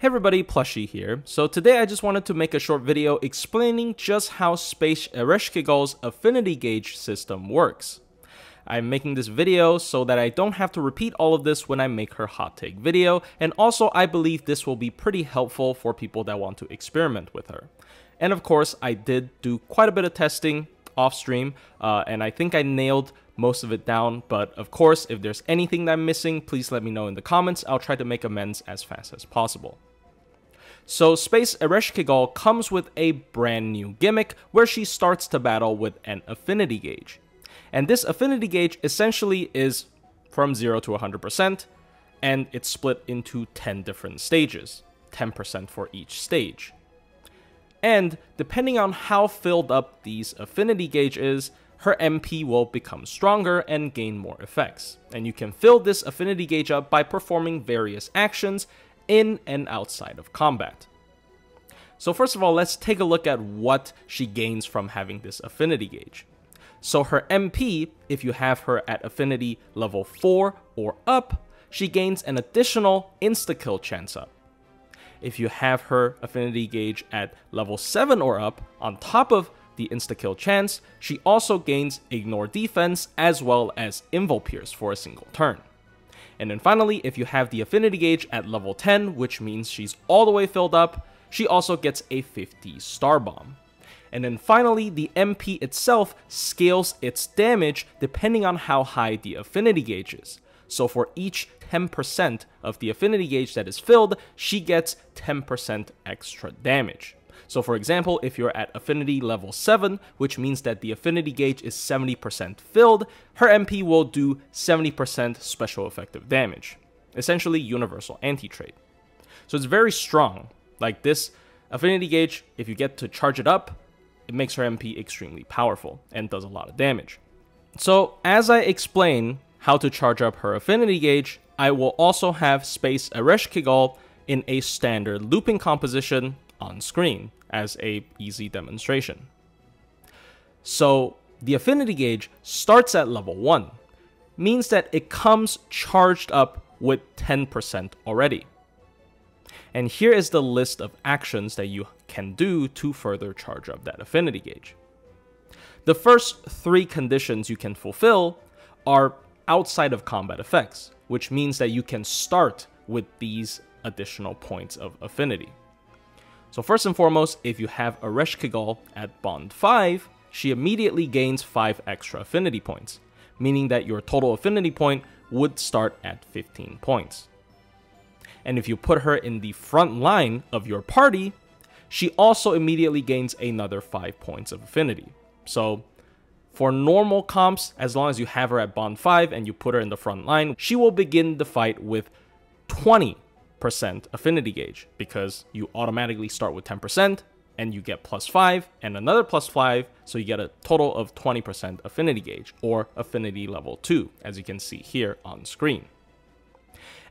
Hey everybody, Plushie here. So today I just wanted to make a short video explaining just how Space Ereshkigal's affinity gauge system works. I'm making this video so that I don't have to repeat all of this when I make her hot take video, and also I believe this will be pretty helpful for people that want to experiment with her. And of course, I did do quite a bit of testing off stream, and I think I nailed most of it down, but of course, if there's anything that I'm missing, please let me know in the comments. I'll try to make amends as fast as possible. So Space Ereshkigal comes with a brand new gimmick where she starts to battle with an affinity gauge. And this affinity gauge essentially is from 0 to 100%, and it's split into 10 different stages, 10% for each stage. And depending on how filled up these affinity gauge is, her MP will become stronger and gain more effects. And you can fill this affinity gauge up by performing various actions in and outside of combat. So first of all, let's take a look at what she gains from having this affinity gauge. So her MP, if you have her at affinity level 4 or up, she gains an additional insta-kill chance up. If you have her affinity gauge at level 7 or up, on top of the insta-kill chance, she also gains ignore defense as well as invo pierce for a single turn. And then finally, if you have the affinity gauge at level 10, which means she's all the way filled up, she also gets a 50 star bomb. And then finally, the MP itself scales its damage depending on how high the affinity gauge is. So for each 10% of the affinity gauge that is filled, she gets 10% extra damage. So for example, if you're at affinity level 7, which means that the affinity gauge is 70% filled, her MP will do 70% special effective damage. Essentially universal anti-trade. So it's very strong. Like this affinity gauge, if you get to charge it up, it makes her MP extremely powerful and does a lot of damage. So as I explain how to charge up her affinity gauge, I will also have Space Ereshkigal in a standard looping composition on screen as a easy demonstration. So the affinity gauge starts at level 1, means that it comes charged up with 10% already. And here is the list of actions that you can do to further charge up that affinity gauge. The first 3 conditions you can fulfill are outside of combat effects, which means that you can start with these additional points of affinity. So first and foremost, if you have Ereshkigal at Bond 5, she immediately gains 5 extra affinity points, meaning that your total affinity point would start at 15 points. And if you put her in the front line of your party, she also immediately gains another 5 points of affinity. So for normal comps, as long as you have her at Bond 5 and you put her in the front line, she will begin the fight with 20% affinity gauge, because you automatically start with 10% and you get +5 and another +5, so you get a total of 20% affinity gauge, or affinity level 2, as you can see here on screen.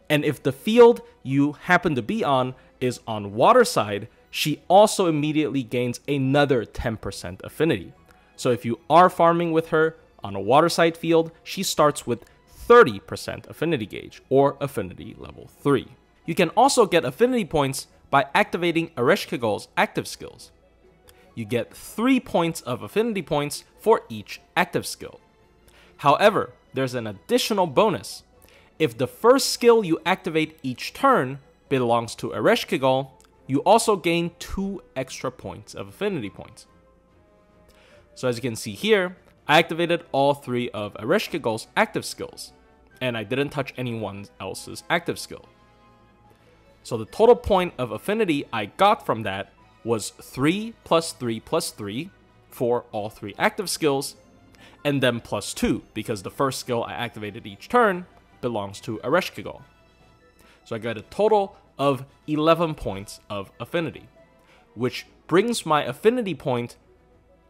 And if the field you happen to be on is on water side, she also immediately gains another 10% affinity. So if you are farming with her on a water side field, she starts with 30% affinity gauge, or affinity level 3. You can also get affinity points by activating Ereshkigal's active skills. You get 3 points of affinity points for each active skill. However, there's an additional bonus. If the first skill you activate each turn belongs to Ereshkigal, you also gain 2 extra points of affinity points. So as you can see here, I activated all 3 of Ereshkigal's active skills, and I didn't touch anyone else's active skill. So the total point of affinity I got from that was 3 + 3 + 3 for all 3 active skills, and then +2, because the first skill I activated each turn belongs to Ereshkigal. So I got a total of 11 points of affinity, which brings my affinity point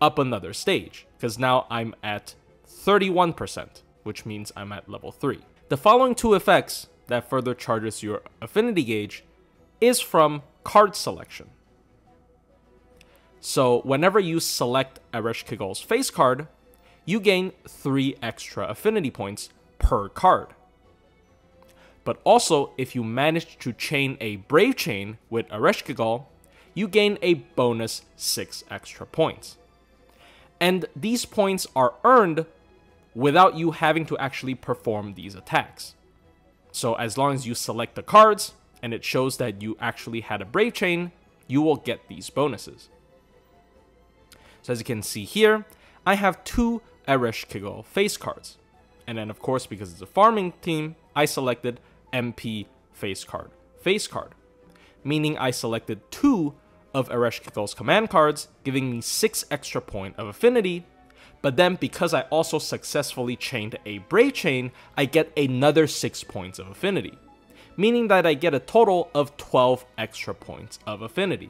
up another stage, because now I'm at 31%, which means I'm at level 3. The following 2 effects that further charges your affinity gauge is from card selection. So whenever you select Ereshkigal's face card, you gain 3 extra affinity points per card. but also if you manage to chain a Brave Chain with Ereshkigal, you gain a bonus 6 extra points. And these points are earned without you having to actually perform these attacks. So as long as you select the cards, and it shows that you actually had a Brave Chain, you will get these bonuses. So as you can see here, I have 2 Ereshkigal face cards. And then of course, because it's a farming team, I selected MP face card, meaning I selected 2 of Ereshkigal's command cards, giving me 6 extra point of affinity. But then because I also successfully chained a Brave Chain, I get another 6 points of affinity, meaning that I get a total of 12 extra points of affinity.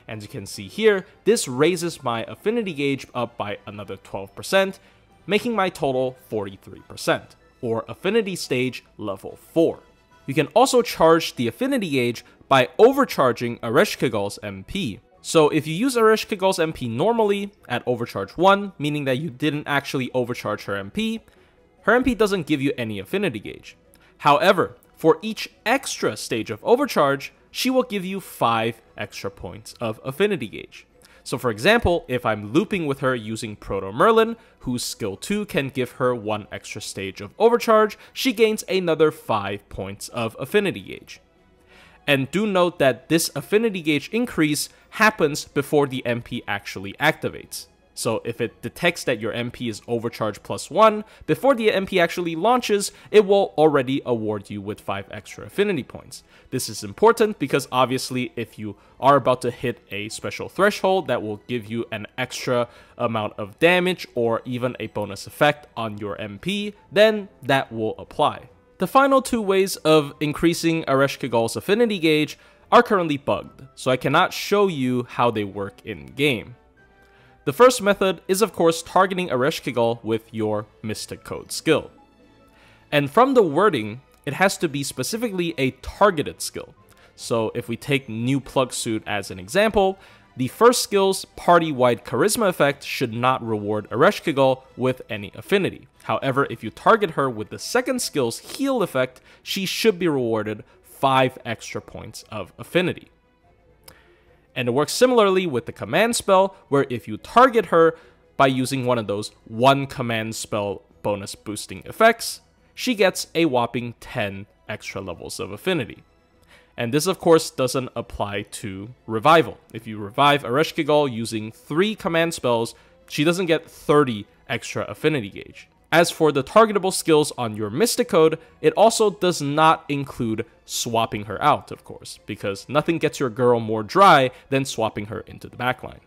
As you can see here, this raises my affinity gauge up by another 12%, making my total 43%, or affinity stage level 4. You can also charge the affinity gauge by overcharging Ereshkigal's MP. So if you use Ereshkigal's MP normally at overcharge 1, meaning that you didn't actually overcharge her MP doesn't give you any affinity gauge. However, for each extra stage of overcharge, she will give you 5 extra points of affinity gauge. So for example, if I'm looping with her using Proto Merlin, whose skill 2 can give her 1 extra stage of overcharge, she gains another 5 points of affinity gauge. And do note that this affinity gauge increase happens before the MP actually activates. So if it detects that your MP is overcharged +1, before the MP actually launches, it will already award you with 5 extra affinity points. This is important because obviously if you are about to hit a special threshold that will give you an extra amount of damage or even a bonus effect on your MP, then that will apply. The final 2 ways of increasing Ereshkigal's affinity gauge are currently bugged, so I cannot show you how they work in-game. The first method is of course targeting Ereshkigal with your Mystic Code skill. And from the wording, it has to be specifically a targeted skill. So if we take New Plug Suit as an example, the first skill's party-wide charisma effect should not reward Ereshkigal with any affinity. However, if you target her with the second skill's heal effect, she should be rewarded 5 extra points of affinity. And it works similarly with the command spell, where if you target her by using one of those 1 command spell bonus boosting effects, she gets a whopping 10 extra levels of affinity. And this of course doesn't apply to Revival. If you revive Ereshkigal using 3 command spells, she doesn't get 30 extra affinity gauge. As for the targetable skills on your Mystic Code, it also does not include swapping her out, of course, because nothing gets your girl more dry than swapping her into the backline.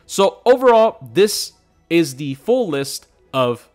So overall, this is the full list of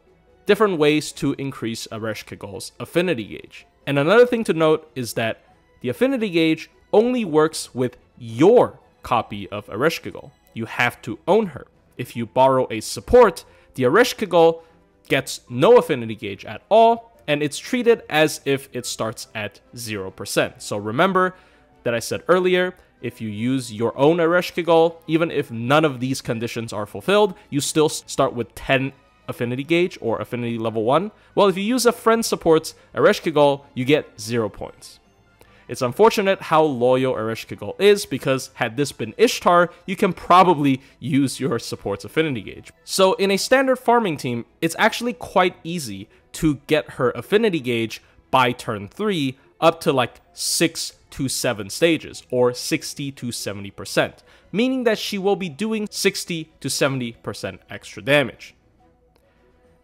different ways to increase Ereshkigal's affinity gauge. And another thing to note is that the affinity gauge only works with your copy of Ereshkigal. You have to own her. If you borrow a support, the Ereshkigal gets no affinity gauge at all, and it's treated as if it starts at 0%. So remember that I said earlier, if you use your own Ereshkigal, even if none of these conditions are fulfilled, you still start with 10 affinity gauge or affinity level 1. Well, if you use a friend support's Ereshkigal, you get 0 points. It's unfortunate how loyal Ereshkigal is, because had this been Ishtar, you can probably use your support's affinity gauge. So in a standard farming team, it's actually quite easy to get her affinity gauge by turn 3 up to like 6 to 7 stages, or 60 to 70%, meaning that she will be doing 60 to 70% extra damage.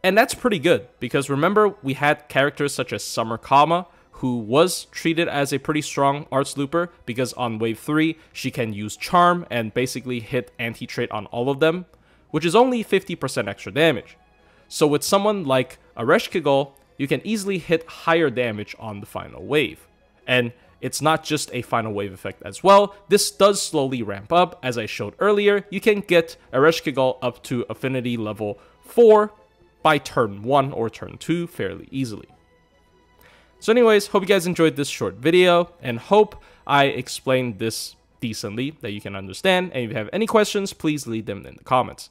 And that's pretty good, because remember we had characters such as Summer Kama, who was treated as a pretty strong arts looper, because on wave 3, she can use Charm and basically hit anti-trait on all of them, which is only 50% extra damage. So with someone like Ereshkigal, you can easily hit higher damage on the final wave. And it's not just a final wave effect as well, this does slowly ramp up. As I showed earlier, you can get Ereshkigal up to affinity level 4 by turn 1 or turn 2 fairly easily. So anyways, hope you guys enjoyed this short video, and hope I explained this decently, that you can understand. And if you have any questions, please leave them in the comments.